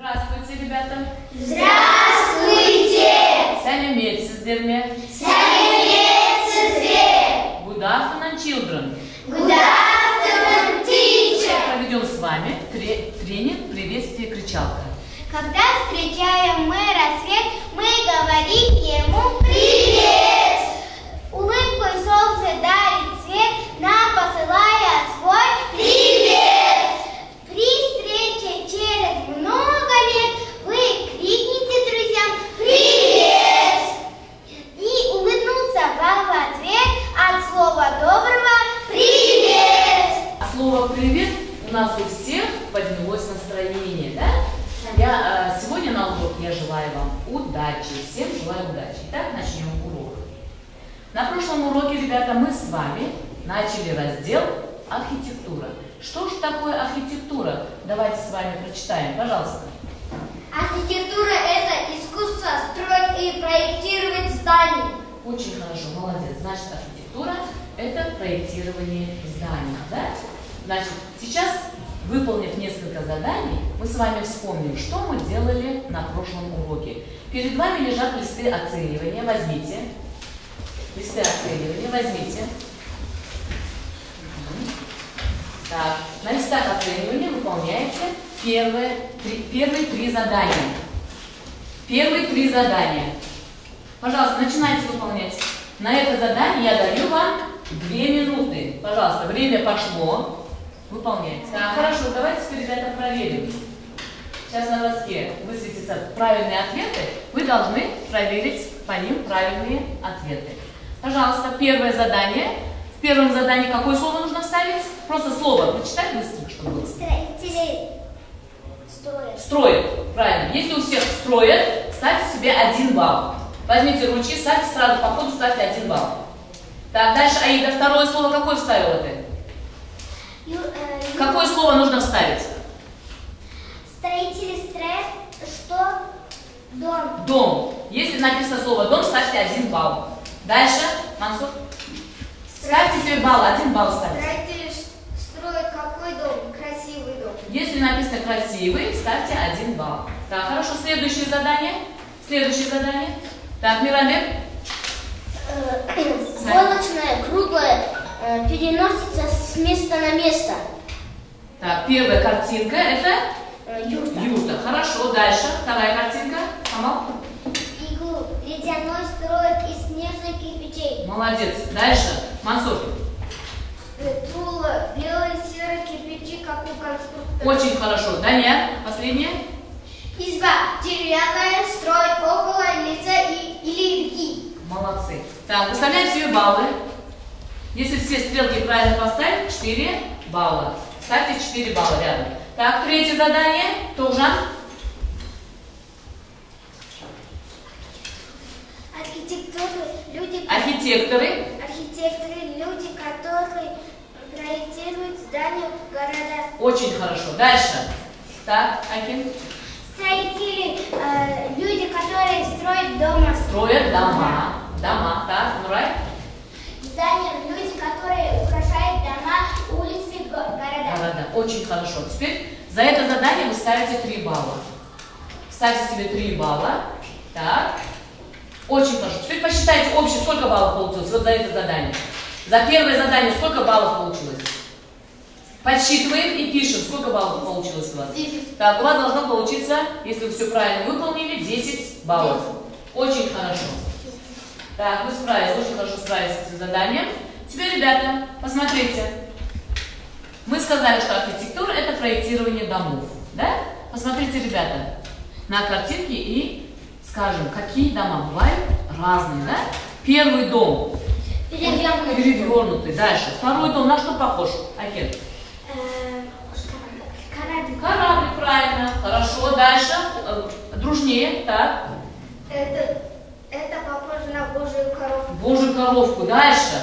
Здравствуйте, ребята! Здравствуйте! Сәлеметсіздерме? Сәлеметсіздер! Good afternoon, children! Good afternoon, teacher! Проведем с вами тренинг «Приветствие кричалка». Когда встречаем мы рассвет, мы говорим ему привет! Улыбку и солнце дарит свет, нам посылая свой привет! При встрече через много лет вы крикните друзьям привет! И улыбнуться вам в ответ от слова доброго привет! От слова «привет» у нас у всех поднялось настроение, да? Сегодня на урок я желаю вам удачи, всем желаю удачи. Итак, начнем урок. На прошлом уроке, ребята, мы с вами начали раздел «Архитектура». Что же такое архитектура? Давайте с вами прочитаем, пожалуйста. Архитектура – это искусство строить и проектировать здания. Очень хорошо, молодец. Значит, архитектура – это проектирование зданий, да? Значит, сейчас, выполнив несколько заданий, мы с вами вспомним, что мы делали на прошлом уроке. Перед вами лежат листы оценивания. Возьмите. Листы оценивания возьмите. Так, на листах оценивания выполняете первые три задания. Первые три задания. Пожалуйста, начинайте выполнять. На это задание я даю вам 2 минуты. Пожалуйста, время пошло. Выполняйте. Так, хорошо, давайте теперь ребята проверим. Сейчас на доске высветятся правильные ответы. Вы должны проверить по ним правильные ответы. Пожалуйста, первое задание. В первом задании какое слово нужно вставить? Просто слово. Прочитай быстро, чтобы было. Строители строят. Строят. Правильно. Если у всех строят, ставьте себе 1 балл. Возьмите ручки, ставьте сразу по ходу, ставьте 1 балл. Так, дальше Аида. Второе слово какое вставила ты? Какое слово нужно вставить? Строители строят что? Дом. Дом. Если написано слово дом, ставьте 1 балл. Дальше, Мансур. Ставьте себе балл, 1 балл ставьте. Строители строят какой дом? Красивый дом. Если написано красивый, ставьте 1 балл. Так, хорошо, следующее задание. Следующее задание. Так, Мирамбек. Волочное, круглое, переносится с места на место. Так, первая картинка это Юрта. юрта. Хорошо, дальше. Вторая картинка. Амал. Иглу ледяной строят из снежных кирпичей. Молодец. Дальше. Мансур. Тула, белые серые кирпичи, как у конструктора. Очень хорошо. Даня, последняя. Изба деревянная, строит около лица или реки. Молодцы. Так, выставляем себе баллы. Если все стрелки правильно поставить, 4 балла. Ставьте 4 балла рядом. Так, третье задание. Тоже. Архитекторы. Архитекторы, люди, которые проектируют здания, города. Очень хорошо. Дальше. Так, Акин. Строители, люди, которые строят дома. Строят дома. Дома. Так, Нурай. Здания, люди, которые украшают дома, улицы, города. Города. Очень хорошо. Теперь за это задание вы ставите 3 балла. Ставьте себе 3 балла. Так. Очень хорошо. Теперь посчитайте общее, сколько баллов получилось вот за это задание. За первое задание сколько баллов получилось? Подсчитываем и пишем, сколько баллов получилось у вас. 10. Так, у вас должно получиться, если вы все правильно выполнили, 10 баллов. Очень хорошо. Так, вы справились, очень хорошо справились с этим заданием. Теперь, ребята, посмотрите. Мы сказали, что архитектура – это проектирование домов. Да? Посмотрите, ребята, на картинки и скажем, какие дома бывают разные. Да? Первый дом перевернутый. Дальше. Второй дом на что похож? Акин? Кораблик. Кораблик, правильно. Хорошо. Дальше. Дружнее. Так. Это похоже на Божью коровку. Божью коровку. Дальше.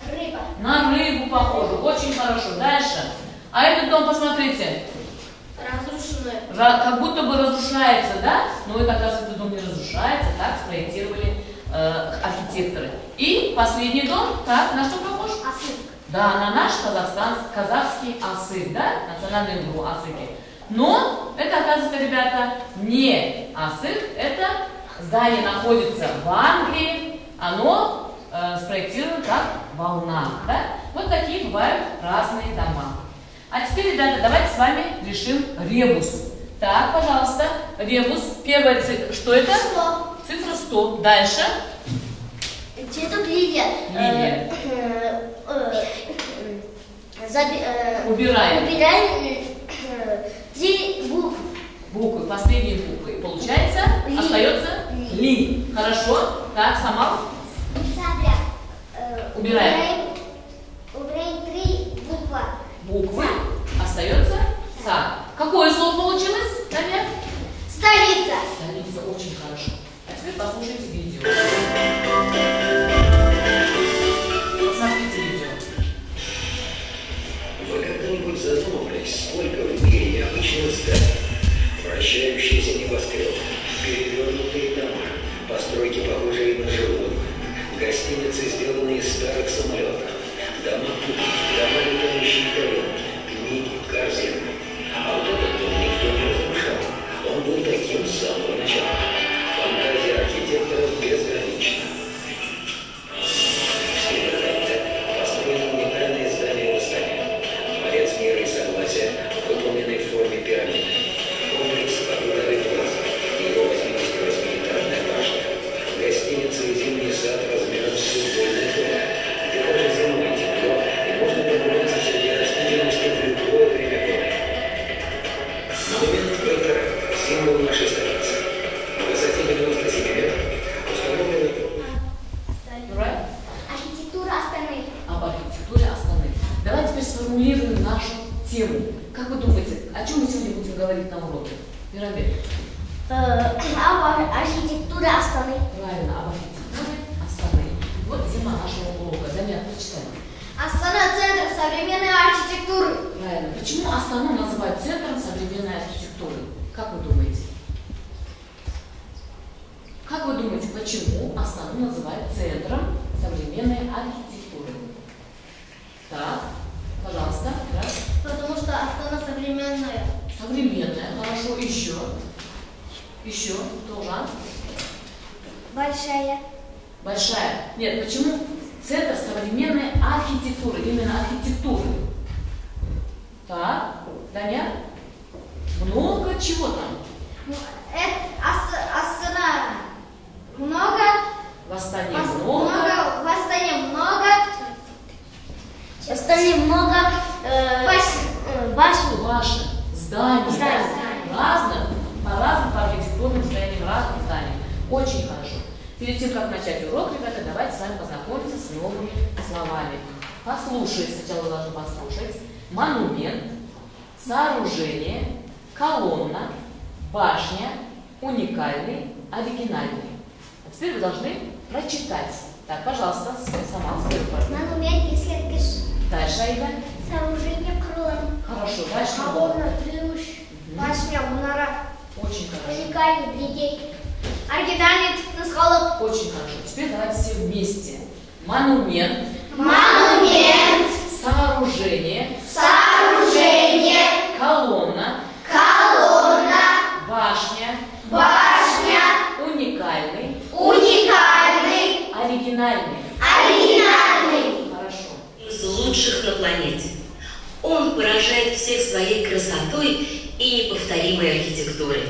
Рыба. На рыбу похоже. Очень хорошо. Дальше. А этот дом, посмотрите. Разрушенная. Как будто бы разрушается, да? Но это, оказывается, дом не разрушается. Так спроектировали архитекторы. И последний дом. Так, на что похож? Осык. Да, на наш казахский асык, да? Национальную игру асыки. Но это, оказывается, ребята, не Асых. Это здание находится в Англии. Оно спроектировано как волна. Да? Вот такие бывают разные дома. А теперь, ребята, давайте с вами решим ребус. Так, пожалуйста, ребус. Первая цифра. Что это? 100. Цифра 100. Дальше. Где тут лилия? Лилия. Убираем Убираем 3 буквы. буквы, последние буквы. Получается, Ли. остается ли. Хорошо. Так, Самал. Убираем. Убираем 3 буквы. Буквы. Остается ца. Какое слово получилось, Таня? Столица. Столица. Очень хорошо. А теперь послушайте видео. Посмотрите видео. Вы когда-нибудь задумывались, сколько в мире необычных зданий? Вращающиеся небоскребы, перевернутые дома, постройки, похожие на животных, гостиницы, сделанные из старых самолетов, дома кухни, дома летающие тарелки, книги, корзины. А вот этот дом никто не разрушал. Он был таким с самого начала. Фантазия архитекторов безгранична. В Северо-Донте построено уникальное здание восстания. Дворец мира и согласия, выполненный в форме пирамиды. Комплекс «Багровый плаза», его 88-этажная башня. Гостиница и зимний сад размером с футбольное поле, где даже зимой тепло и можно прогуляться среди растительности в любое время года. Монумент Бейтера – символ нашей столицы. На высоте 97 метров установлено... Right? Архитектура Астаны. Об архитектуре Астаны. Давайте теперь сформулируем нашу тему. Как вы думаете, о чем мы сегодня будем говорить на уроке? Мирамбек. Об архитектуре Астаны. Правильно, об архитектуре Астаны. Вот тема нашего урока. Дамир, прочитаем. Астана – центр современной архитектуры. Правильно. Почему Астану называют центром современной архитектуры? Как вы думаете? Как вы думаете, почему Астану называют центром современной архитектуры? Так, пожалуйста. Раз. Потому что Астана современная. Современная, хорошо. Еще. Еще. Должен. Большая. Большая. Нет, почему центр современной архитектуры? Именно архитектуры. Так, Даня. Много чего там? Астана много. Восстание много. В Астане много. В Астане много башен. Башен, зданий. Разных, по архитектурным зданиям, разных зданий. Очень хорошо. Перед тем, как начать урок, ребята, давайте с вами познакомимся с новыми словами. Послушай, сначала вы должны послушать. Монумент, сооружение, колонна, башня, уникальный, оригинальный. А теперь вы должны прочитать. Так, пожалуйста, сама скажи. Монумент и сеткиш. Дальше, Аида. Сооружение крылом. Хорошо, дальше. Колонна, ключ. Башня, мунара. Очень хорошо. Уникальный, бригей. Оригинальный цветносколок. Очень хорошо. Теперь давайте все вместе. Монумент. Монумент. Сооружение. Сооружение. Колонна. Колонна. Башня. Башня. Уникальный. Уникальный. Оригинальный. Оригинальный. Хорошо. Из лучших на планете. Он поражает всех своей красотой и неповторимой архитектурой.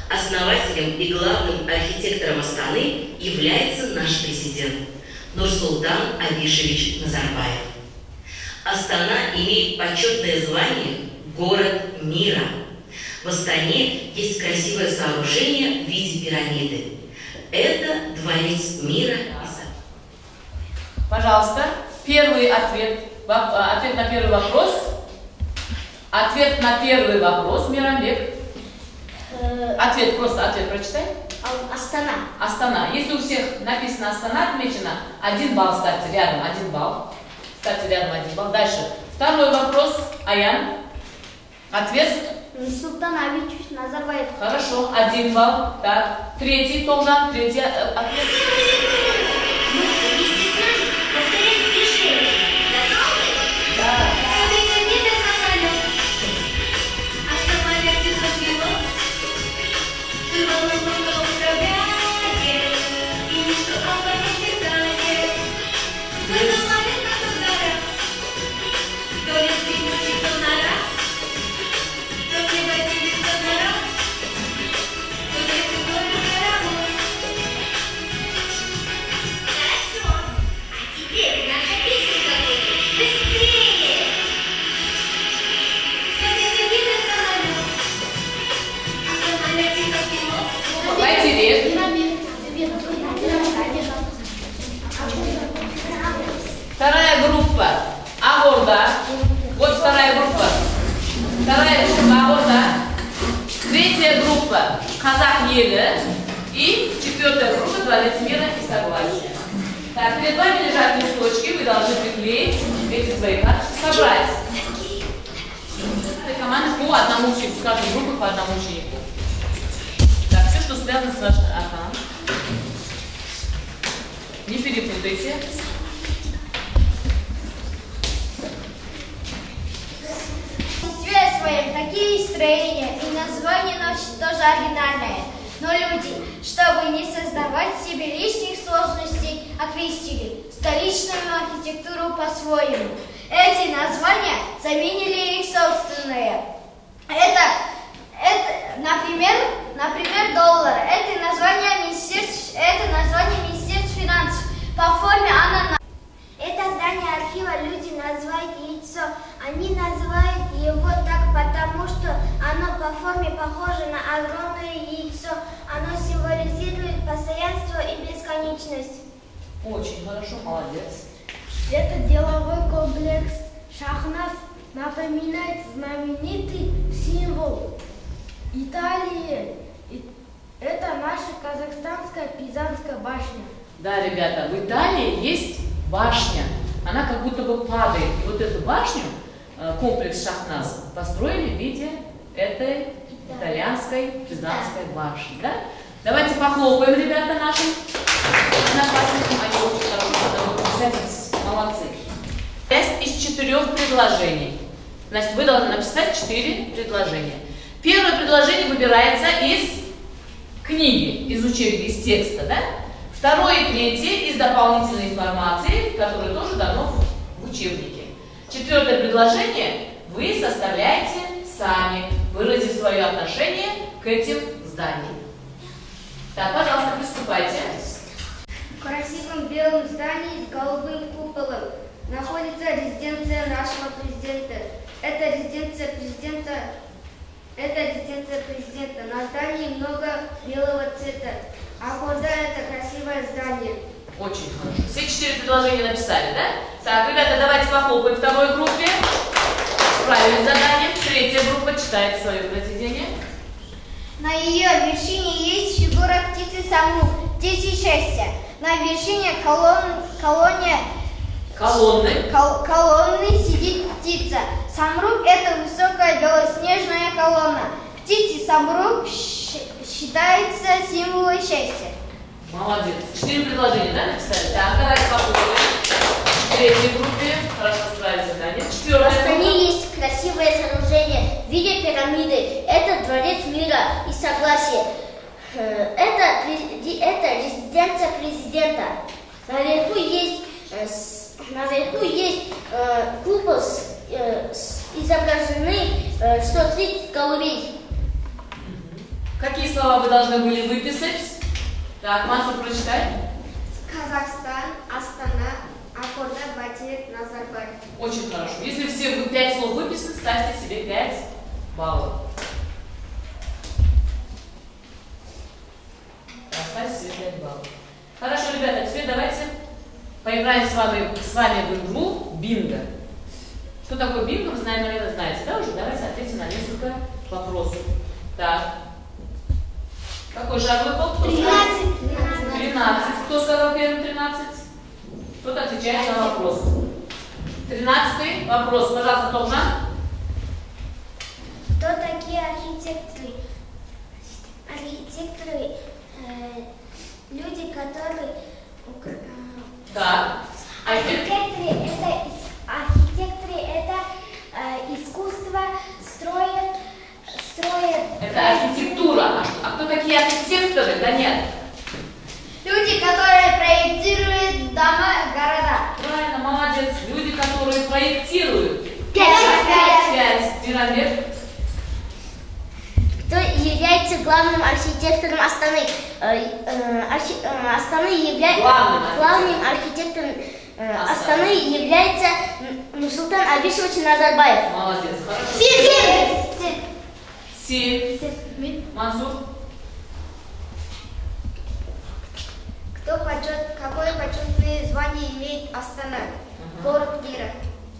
Основателем и главным архитектором Астаны является наш президент Нурсултан Абишевич Назарбаев. Астана имеет почетное звание «Город мира». В Астане есть красивое сооружение в виде пирамиды. Это дворец мира. Пожалуйста, первый ответ. Ответ на первый вопрос. Ответ на первый вопрос, Мирамбек. Ответ, просто ответ прочитай. Астана. Астана. Если у всех написано Астана, отмечено, 1 балл ставьте рядом, 1 балл. Ставьте рядом 1 балл. Дальше. Второй вопрос. Аян. Ответ. Нурсултан Абишевич Назарбаев. Хорошо, 1 балл. Так. Третий, Толжан. Третий ответ. Да. апреля. И 4-я группа Дворец мира и согласия. Так, перед вами лежат листочки, вы должны приклеить эти свои карточки, собрать. Этой команды по одному ученику, с каждой группы по одному ученику. Так, все, что связано с вашим... Ага. Не перепутайте. Своим такие строения и названия носят тоже оригинальные. Но люди, чтобы не создавать себе лишних сложностей, окрестили столичную архитектуру по-своему. Эти названия заменили их собственные. Это например, доллар. Это название Министерства финансов. По форме она... Это здание архива люди называют яйцо. Они называют его так, потому что оно по форме похоже на огромное яйцо. Оно символизирует постоянство и бесконечность. Очень хорошо, молодец. Этот деловой комплекс Шахназ напоминает знаменитый символ Италии. Это наша казахстанская Пизанская башня. Да, ребята, в Италии есть башня. Она как будто бы падает. И вот эту башню, комплекс Шахназ, построили в виде этой итальянской Пизанской башни. Да? Давайте похлопаем, ребята, нашим одноклассникам. Они очень хорошо писать. Молодцы. Тест из 4 предложений. Значит, вы должны написать 4 предложения. Первое предложение выбирается из книги, из учебника, из текста, да? Второе и третье из дополнительной информации, которая тоже дано в учебнике. 4-е предложение вы составляете сами, выразив свое отношение к этим зданиям. Так, пожалуйста, приступайте. В красивом белом здании с голубым куполом находится резиденция нашего президента. Это резиденция президента. На здании много белого цвета. А куда это красивое здание? Очень хорошо. Все 4 предложения написали, да? Так, ребята, давайте похлопаем второй группе. Справились с заданием. 3-я группа читает свое произведение. На ее вершине есть фигура птицы Самрук, птицы счастья. На вершине колонны сидит птица. Самрук – это высокая белоснежная колонна. Птица Самрук считается символом счастья. Молодец. 4 предложения, да, написали? Так, давайте попробуем. В 3-й группе хорошо справились с заданием. 4-я В Астане группа. есть красивое сооружение в виде пирамиды. Это Дворец мира и согласия. Это резиденция президента. Наверху есть купол, изображены 130 голубей. Какие слова вы должны были выписать? Так, Мансур, прочитай. Казахстан, Астана, Акорда, Баtir, Назарбаев. Очень хорошо. Если все 5 слов выписаны, ставьте себе 5 баллов. Оставьте себе 5 баллов. Хорошо, ребята, теперь давайте поиграем с вами в игру бинго. Что такое бинго, вы, наверное, знаете, да, уже? Давайте ответим на несколько вопросов. Так. Какой шаг выпал? 13. Кто сказал первым 13? Кто-то отвечает на вопрос. 13-й вопрос. Пожалуйста, Томна. Кто такие архитекторы? Архитекторы люди, которые... Так. Архитекторы это искусство строят. Это архитектура. А кто такие архитекторы? Да нет. Люди, которые проектируют дома, города. Правильно, молодец. Люди, которые проектируют. 5. 5. Пирамид. Кто является главным архитектором Астаны? Главным архитектором Астаны является Нурсултан Абишевич Назарбаев. Молодец. Хорошо. 7. Мансур. Какое почетное звание имеет Астана? Город мира.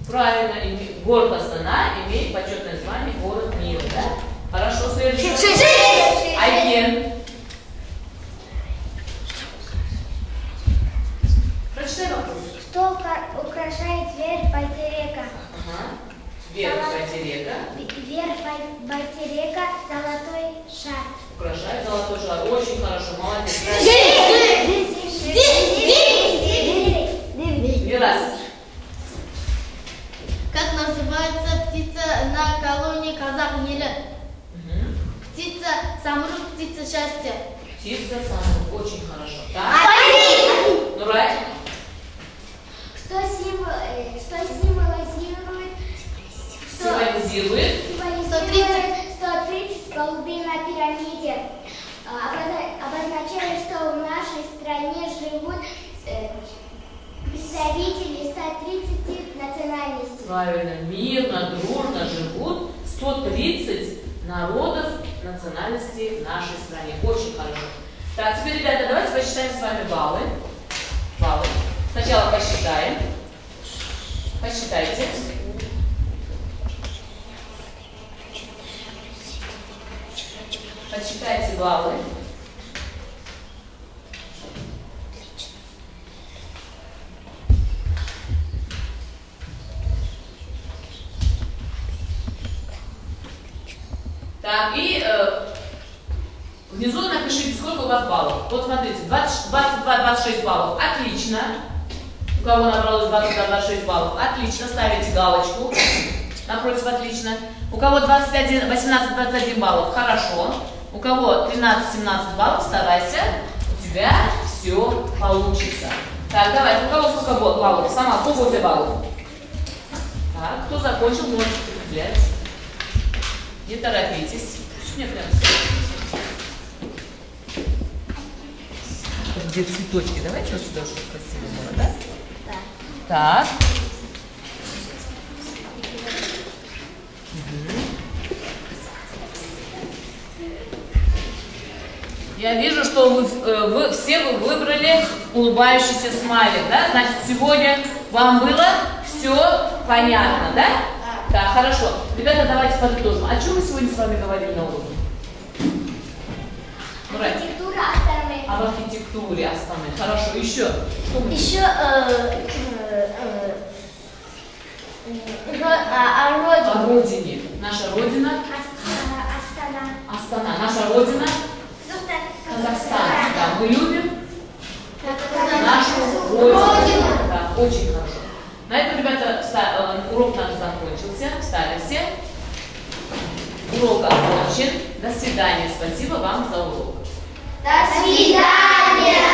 Правильно. Город Астана имеет почетное звание город мира, да? Хорошо, следующий. 6. Айген. украшает верх байтерека. Ага. Вверх байтерека. Верх байтерека золотой шар. Украшает золотой шар. Очень хорошо, молодец. Мирас. Как называется птица на колонии казах еле? Птица самрук, птица счастья. Птица самрук. Очень хорошо. Так. Нурай. Что символизирует 130 голубей на пирамиде. Обозначает, что в нашей стране живут представители 130 национальностей. Правильно. Мирно, дружно живут 130 народов, национальностей в нашей стране. Очень хорошо. Так, теперь, ребята, давайте посчитаем с вами баллы. Баллы. Сначала посчитаем. Посчитайте. Посчитайте баллы. Так, и внизу напишите, сколько у вас баллов. Вот смотрите, 22-26 баллов. Отлично. У кого набралось 22-26 баллов? Отлично. Ставите галочку. Напротив, отлично. У кого 18-21 баллов? Хорошо. У кого 13-17 баллов? Старайся. У тебя все получится. Так, давай. У кого сколько баллов? Сама, сколько у тебя баллов? Так, кто закончил, можете прикреплять. Не торопитесь. Нет, где цветочки? Давайте вот сюда, чтобы красиво было, да? Да. Так. Я вижу, что вы все выбрали улыбающийся смайлик, да? Значит, сегодня вам было все понятно, да? Так, хорошо. Ребята, давайте подытожим. О чем мы сегодня с вами говорили на уроке? Архитектура Астаны. Об архитектуре Астаны. Хорошо. Еще? Что мы Еще о родине. О родине. Наша родина. Астана. Астана. Наша родина. Казахстан. Да, мы любим нашу родину. Да, очень хорошо. На этом, ребята, урок наш закончился. Встали все. Урок окончен. До свидания. Спасибо вам за урок. До свидания.